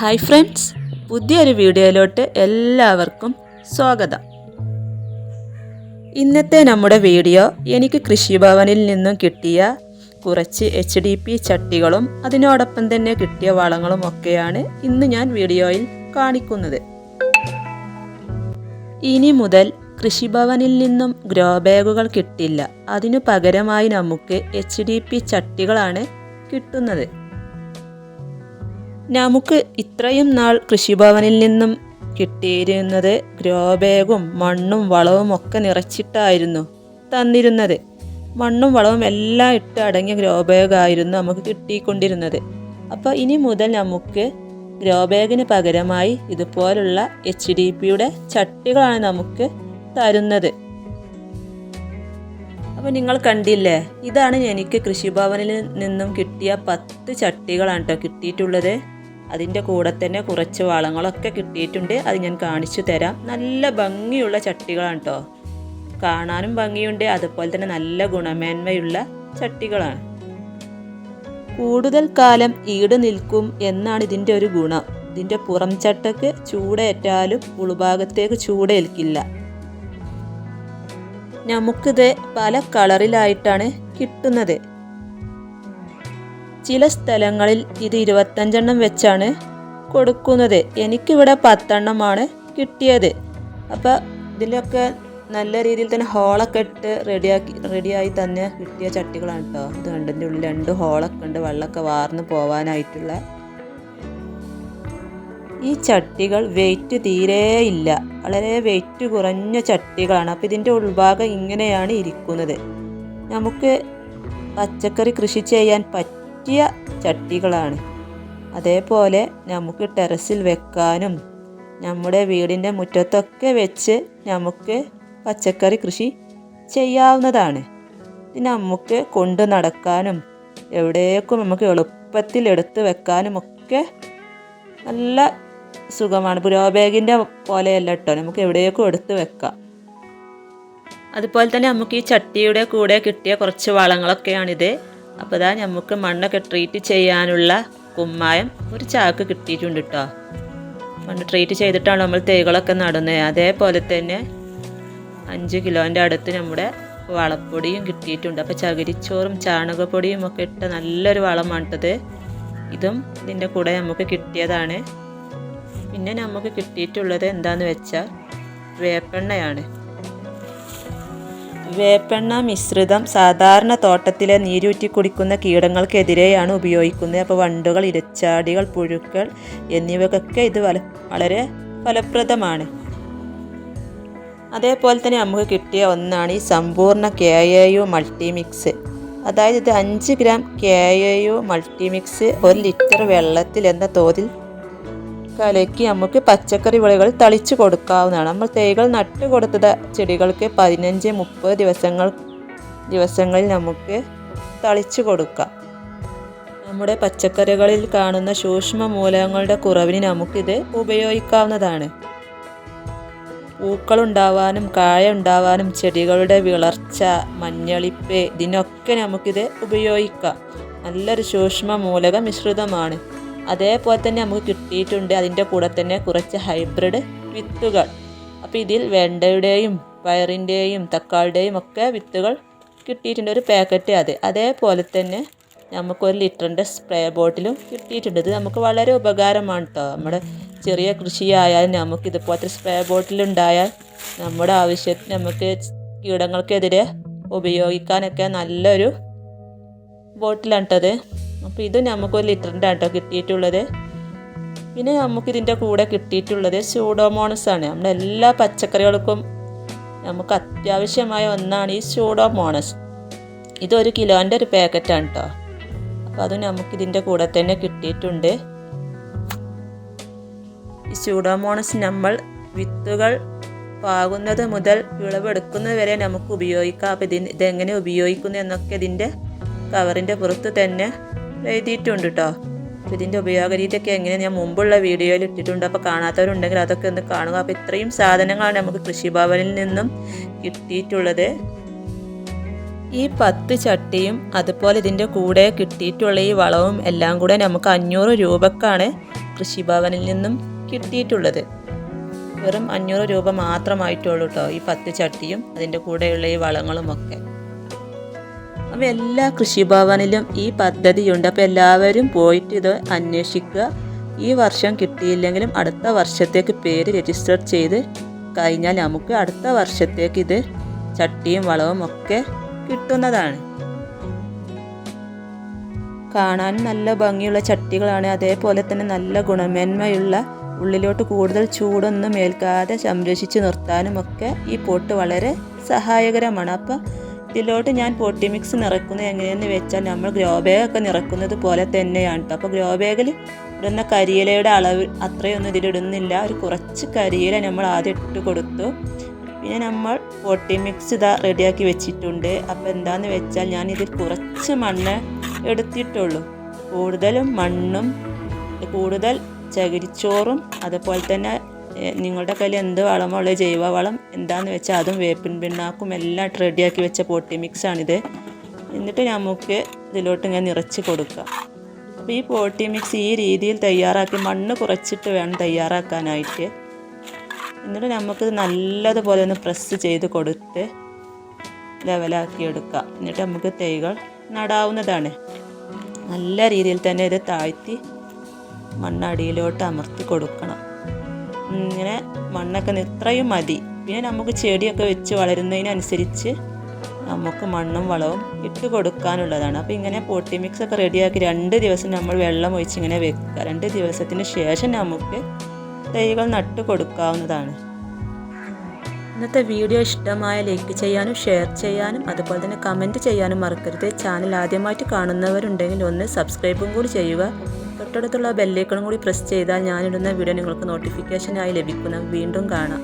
Hi friends, പുതിയൊരു വീഡിയോയിലോട്ട് എല്ലാവർക്കും സ്വാഗതം. ഇന്നത്തെ നമ്മുടെ വീഡിയോ എനിക്ക് കൃഷിഭവനിൽ നിന്നും കിട്ടിയ കുറച്ച് HDP ചട്ടികളും അതിനോടൊപ്പം തന്നെ കിട്ടിയ വളങ്ങളും ഒക്കെയാണ് ഇന്ന് ഞാൻ വീഡിയോയിൽ കാണിക്കുന്നത്. ഇനി മുതൽ കൃഷിഭവനിൽ നിന്നും ഗ്രോ ബാഗുകൾ കിട്ടില്ല. അതിനു പകരമായി നമുക്ക് HDP ചട്ടികളാണ് കിട്ടുന്നത്. നമുക്ക് ഇത്രയും നാൾ കൃഷിഭവനിൽ നിന്നും കിട്ടിയിരുന്നത് ഗ്രോ ബാഗും മണ്ണും വളവും ഒക്കെ നിറച്ചിട്ടായിരുന്നു തന്നിരുന്നത്. മണ്ണും വളവും എല്ലാം ഇട്ട് അടങ്ങിയ ഗ്രോ ബാഗായിരുന്നു നമുക്ക് കിട്ടിക്കൊണ്ടിരുന്നത്. അപ്പോൾ ഇനി മുതൽ നമുക്ക് ഗ്രോ ബാഗിന് പകരമായി ഇതുപോലുള്ള HDPയുടെ ചട്ടികളാണ് നമുക്ക് തരുന്നത്. അപ്പോൾ നിങ്ങൾ കണ്ടില്ലേ, ഇതാണ് എനിക്ക് കൃഷിഭവനിൽ നിന്നും കിട്ടിയ 10 ചട്ടികളാണ് കേട്ടോ കിട്ടിയിട്ടുള്ളത്. അതിൻ്റെ കൂടെ തന്നെ കുറച്ച് വളങ്ങളൊക്കെ കിട്ടിയിട്ടുണ്ട്. അത് ഞാൻ കാണിച്ചു തരാം. നല്ല ഭംഗിയുള്ള ചട്ടികളാണ് കേട്ടോ, കാണാനും ഭംഗിയുണ്ട്, അതുപോലെ തന്നെ നല്ല ഗുണമേന്മയുള്ള ചട്ടികളാണ്. കൂടുതൽ കാലം ഈട് നിൽക്കും എന്നാണ് ഇതിൻ്റെ ഒരു ഗുണം. ഇതിൻ്റെ പുറം ചട്ടക്ക് ചൂടേറ്റാലും ഉൾഭാഗത്തേക്ക് ചൂടേൽക്കില്ല. നമുക്കിത് പല കളറിലായിട്ടാണ് കിട്ടുന്നത്. ചില സ്ഥലങ്ങളിൽ ഇത് 25 വെച്ചാണ് കൊടുക്കുന്നത്. എനിക്കിവിടെ 10 കിട്ടിയത്. അപ്പോൾ ഇതിലൊക്കെ നല്ല രീതിയിൽ തന്നെ ഹോളൊക്കെ ഇട്ട് റെഡിയായി തന്നെ കിട്ടിയ ചട്ടികളാണ് കേട്ടോ. ഇത് കണ്ടതിൻ്റെ ഉള്ളിൽ 2 ഹോളൊക്കെ ഉണ്ട്, വെള്ളമൊക്കെ വാർന്ന് പോവാനായിട്ടുള്ള. ഈ ചട്ടികൾ വെയിറ്റ് തീരെ ഇല്ല, വളരെ വെയിറ്റ് കുറഞ്ഞ ചട്ടികളാണ്. അപ്പോൾ ഇതിൻ്റെ ഉൾഭാഗം ഇങ്ങനെയാണ് ഇരിക്കുന്നത്. നമുക്ക് പച്ചക്കറി കൃഷി ചെയ്യാൻ പറ്റിയ ചട്ടികളാണ്. അതേപോലെ നമുക്ക് ടെറസിൽ വെക്കാനും നമ്മുടെ വീടിൻ്റെ മുറ്റത്തൊക്കെ വെച്ച് നമുക്ക് പച്ചക്കറി കൃഷി ചെയ്യാവുന്നതാണ്. ഇത് നമുക്ക് കൊണ്ടു നടക്കാനും എവിടേക്കും നമുക്ക് എളുപ്പത്തിൽ എടുത്ത് വെക്കാനും ഒക്കെ നല്ല സുഖമാണ്. ഗ്രോ ബാഗിൻ്റെ പോലെയല്ല കേട്ടോ, നമുക്ക് എവിടേക്കും എടുത്ത് വെക്കാം. അതുപോലെ തന്നെ നമുക്ക് ഈ ചട്ടിയുടെ കൂടെ കിട്ടിയ കുറച്ച് വളങ്ങളൊക്കെയാണിത്. അപ്പോൾ ഇതാ നമുക്ക് മണ്ണൊക്കെ ട്രീറ്റ് ചെയ്യാനുള്ള കുമ്മായം ഒരു ചാക്ക് കിട്ടിയിട്ടുണ്ട് കേട്ടോ. മണ്ണ് ട്രീറ്റ് ചെയ്തിട്ടാണ് നമ്മൾ തൈകളൊക്കെ നടുന്നത്. അതേപോലെ തന്നെ 5 കിലോൻ്റെ അടുത്ത് നമ്മുടെ വളപ്പൊടിയും കിട്ടിയിട്ടുണ്ട്. അപ്പോൾ ചകിരിച്ചോറും ചാണകപ്പൊടിയും ഒക്കെ ഇട്ട നല്ലൊരു വളമാണിട്ടത്. ഇതും ഇതിൻ്റെ കൂടെ നമുക്ക് കിട്ടിയതാണ്. പിന്നെ നമുക്ക് കിട്ടിയിട്ടുള്ളത് എന്താണെന്ന് വെച്ചാൽ വേപ്പെണ്ണയാണ്. വേപ്പെണ്ണ മിശ്രിതം സാധാരണ തോട്ടത്തിലെ നീരൂറ്റി കുടിക്കുന്ന കീടങ്ങൾക്കെതിരെയാണ് ഉപയോഗിക്കുന്നത്. അപ്പോൾ വണ്ടുകൾ, ഇരച്ചാടികൾ, പുഴുക്കൾ എന്നിവയ്ക്കൊക്കെ ഇത് വളരെ ഫലപ്രദമാണ്. അതേപോലെ തന്നെ നമുക്ക് കിട്ടിയ ഒന്നാണ് ഈ സമ്പൂർണ്ണ KAU മൾട്ടിമിക്സ്. അതായത് ഇത് 5 ഗ്രാം KAU മൾട്ടിമിക്സ് 1 ലിറ്റർ വെള്ളത്തിൽ എന്ന തോതിൽ കലക്കി നമുക്ക് പച്ചക്കറി വിളകൾ തളിച്ചു കൊടുക്കാവുന്നതാണ്. നമ്മൾ തൈകൾ നട്ടു കൊടുത്ത ചെടികൾക്ക് 15-30 ദിവസങ്ങളിൽ നമുക്ക് തളിച്ചു കൊടുക്കാം. നമ്മുടെ പച്ചക്കറികളിൽ കാണുന്ന സൂക്ഷ്മ മൂലകങ്ങളുടെ കുറവിന് നമുക്കിത് ഉപയോഗിക്കാവുന്നതാണ്. പൂക്കളുണ്ടാവാനും കായ ഉണ്ടാവാനും ചെടികളുടെ വിളർച്ച, മഞ്ഞളിപ്പ്, ഇതിനൊക്കെ നമുക്കിത് ഉപയോഗിക്കാം. നല്ലൊരു സൂക്ഷ്മ മൂലക മിശ്രിതമാണ്. അതേപോലെ തന്നെ നമുക്ക് കിട്ടിയിട്ടുണ്ട് അതിൻ്റെ കൂടെ തന്നെ കുറച്ച് ഹൈബ്രിഡ് വിത്തുകൾ. അപ്പോൾ ഇതിൽ വെണ്ടയുടെയും പയറിൻ്റെയും തക്കാളിയുടെയും ഒക്കെ വിത്തുകൾ കിട്ടിയിട്ടുണ്ട്, ഒരു പാക്കറ്റ്. അതേപോലെ തന്നെ നമുക്ക് 1 ലിറ്ററിൻ്റെ സ്പ്രേ ബോട്ടിലും കിട്ടിയിട്ടുണ്ട്. ഇത് നമുക്ക് വളരെ ഉപകാരമാണ് കേട്ടോ. നമ്മുടെ ചെറിയ കൃഷിയായാലും നമുക്ക് ഇതുപോലത്തെ സ്പ്രേ ബോട്ടിലുണ്ടായാൽ നമ്മുടെ ആവശ്യത്തിന് നമുക്ക് കീടങ്ങൾക്കെതിരെ ഉപയോഗിക്കാനൊക്കെ നല്ലൊരു ബോട്ടിലാണ് കേട്ടത്. അപ്പോൾ ഇത് നമുക്ക് 1 ലിറ്ററിൻ്റെ ആട്ടോ കിട്ടിയിട്ടുള്ളത്. പിന്നെ നമുക്കിതിൻ്റെ കൂടെ കിട്ടിയിട്ടുള്ളത് സ്യൂഡോമോണസ് ആണ്. നമ്മുടെ എല്ലാ പച്ചക്കറികൾക്കും നമുക്ക് അത്യാവശ്യമായ ഒന്നാണ് ഈ സ്യൂഡോമോണസ്. ഇത് 1 കിലോൻ്റെ ഒരു പാക്കറ്റാണ് കേട്ടോ. അപ്പോൾ അത് നമുക്കിതിൻ്റെ കൂടെ തന്നെ കിട്ടിയിട്ടുണ്ട്. ഈ സ്യൂഡോമോണസ് നമ്മൾ വിത്തുകൾ പാകുന്നത് മുതൽ വിളവെടുക്കുന്നത് വരെ നമുക്ക് ഉപയോഗിക്കാം. അപ്പോൾ ഇതെങ്ങനെ ഉപയോഗിക്കുന്നു എന്നൊക്കെ ഇതിൻ്റെ കവറിൻ്റെ പുറത്ത് തന്നെ എഴുതിയിട്ടുണ്ട് കേട്ടോ. അപ്പോൾ ഇതിൻ്റെ ഉപയോഗരീതിയൊക്കെ എങ്ങനെ ഞാൻ മുമ്പുള്ള വീഡിയോയിൽ ഇട്ടിട്ടുണ്ട്. അപ്പോൾ കാണാത്തവരുണ്ടെങ്കിൽ അതൊക്കെ ഒന്ന് കാണുക. അപ്പോൾ ഇത്രയും സാധനങ്ങളാണ് നമുക്ക് കൃഷിഭവനിൽ നിന്നും കിട്ടിയിട്ടുള്ളത്. ഈ 10 ചട്ടിയും അതുപോലെ ഇതിൻ്റെ കൂടെ കിട്ടിയിട്ടുള്ള ഈ വളവും എല്ലാം കൂടെ നമുക്ക് 500 രൂപക്കാണ് കൃഷിഭവനിൽ നിന്നും കിട്ടിയിട്ടുള്ളത്. വെറും 500 രൂപ മാത്രമായിട്ടുള്ളൂ കേട്ടോ ഈ 10 ചട്ടിയും അതിൻ്റെ കൂടെയുള്ള ഈ വളങ്ങളുമൊക്കെ. അപ്പോൾ എല്ലാ കൃഷിഭവനിലും ഈ പദ്ധതിയുണ്ട്. അപ്പോൾ എല്ലാവരും പോയിട്ട് ഇത് അന്വേഷിക്കുക. ഈ വർഷം കിട്ടിയില്ലെങ്കിലും അടുത്ത വർഷത്തേക്ക് പേര് രജിസ്റ്റർ ചെയ്ത് കഴിഞ്ഞാൽ നമുക്ക് അടുത്ത വർഷത്തേക്ക് ഇത് ചട്ടിയും വളവും ഒക്കെ കിട്ടുന്നതാണ്. കാണാൻ നല്ല ഭംഗിയുള്ള ചട്ടികളാണ്. അതേപോലെ തന്നെ നല്ല ഗുണമേന്മയുള്ള, ഉള്ളിലോട്ട് കൂടുതൽ ചൂടൊന്നും ഏൽക്കാതെ സംരക്ഷിച്ച് നിർത്താനും ഒക്കെ ഈ പോട്ട് വളരെ സഹായകരമാണ്. അപ്പോൾ ഇതിലോട്ട് ഞാൻ പോട്ടി മിക്സ് നിറക്കുന്നത് എങ്ങനെയെന്ന് വെച്ചാൽ നമ്മൾ ഗ്രോ ബാഗൊക്കെ നിറക്കുന്നത് പോലെ തന്നെയാണ് കേട്ടോ. അപ്പോൾ ഗ്രോ ബാഗിൽ ഇടുന്ന കരിയിലയുടെ അളവ് അത്രയൊന്നും ഇതിലിടുന്നില്ല. ഒരു കുറച്ച് കരിയില നമ്മൾ ആദ്യം ഇട്ട് കൊടുത്തു. പിന്നെ നമ്മൾ പോട്ടി മിക്സ് ഇതാ റെഡിയാക്കി വെച്ചിട്ടുണ്ട്. അപ്പോൾ എന്താണെന്ന് വെച്ചാൽ ഞാൻ ഇതിൽ കുറച്ച് മണ്ണ് എടുത്തിട്ടുള്ളൂ. കൂടുതലും മണ്ണും കൂടുതൽ ചകിരിച്ചോറും അതുപോലെ തന്നെ നിങ്ങളുടെ കയ്യിൽ എന്ത് വളമുള്ള ജൈവ വളം എന്താണെന്ന് വെച്ചാൽ അതും വേപ്പിൻ പിണ്ണാക്കും എല്ലാം റെഡിയാക്കി വെച്ച പോട്ടി മിക്സാണിത്. എന്നിട്ട് നമുക്ക് ഇതിലോട്ട് ഇങ്ങനെ നിറച്ച് കൊടുക്കാം. അപ്പോൾ ഈ പോട്ടി മിക്സ് ഈ രീതിയിൽ തയ്യാറാക്കി മണ്ണ് കുറച്ചിട്ട് വേണം തയ്യാറാക്കാനായിട്ട്. എന്നിട്ട് നമുക്കിത് നല്ലതുപോലെ ഒന്ന് പ്രസ് ചെയ്ത് കൊടുത്ത് ലെവലാക്കി എടുക്കാം. എന്നിട്ട് നമുക്ക് തൈകൾ നടാവുന്നതാണ്. നല്ല രീതിയിൽ തന്നെ ഇത് താഴ്ത്തി മണ്ണടിയിലോട്ട് അമർത്തി കൊടുക്കണം. ഇങ്ങനെ മണ്ണൊക്കെ ഇത്രയും മതി. പിന്നെ നമുക്ക് ചെടിയൊക്കെ വെച്ച് വളരുന്നതിനനുസരിച്ച് നമുക്ക് മണ്ണും വളവും ഇട്ട് കൊടുക്കാനുള്ളതാണ്. അപ്പോൾ ഇങ്ങനെ പോട്ടി മിക്സ് ഒക്കെ റെഡിയാക്കി 2 ദിവസം നമ്മൾ വെള്ളം ഒഴിച്ച് ഇങ്ങനെ വെക്കുക. 2 ദിവസത്തിന് ശേഷം നമുക്ക് തൈകൾ നട്ട് കൊടുക്കാവുന്നതാണ്. ഇന്നത്തെ വീഡിയോ ഇഷ്ടമായ ലൈക്ക് ചെയ്യാനും ഷെയർ ചെയ്യാനും അതുപോലെ തന്നെ കമൻറ്റ് ചെയ്യാനും മറക്കരുത്. ചാനൽ ആദ്യമായിട്ട് കാണുന്നവരുണ്ടെങ്കിൽ ഒന്ന് സബ്സ്ക്രൈബും കൂടി ചെയ്യുക. തൊട്ടടുത്തുള്ള ബെല്ലൈക്കണും കൂടി പ്രസ് ചെയ്താൽ ഞാനിടുന്ന വീഡിയോ നിങ്ങൾക്ക് നോട്ടിഫിക്കേഷനായി ലഭിക്കുന്ന. വീണ്ടും കാണാം.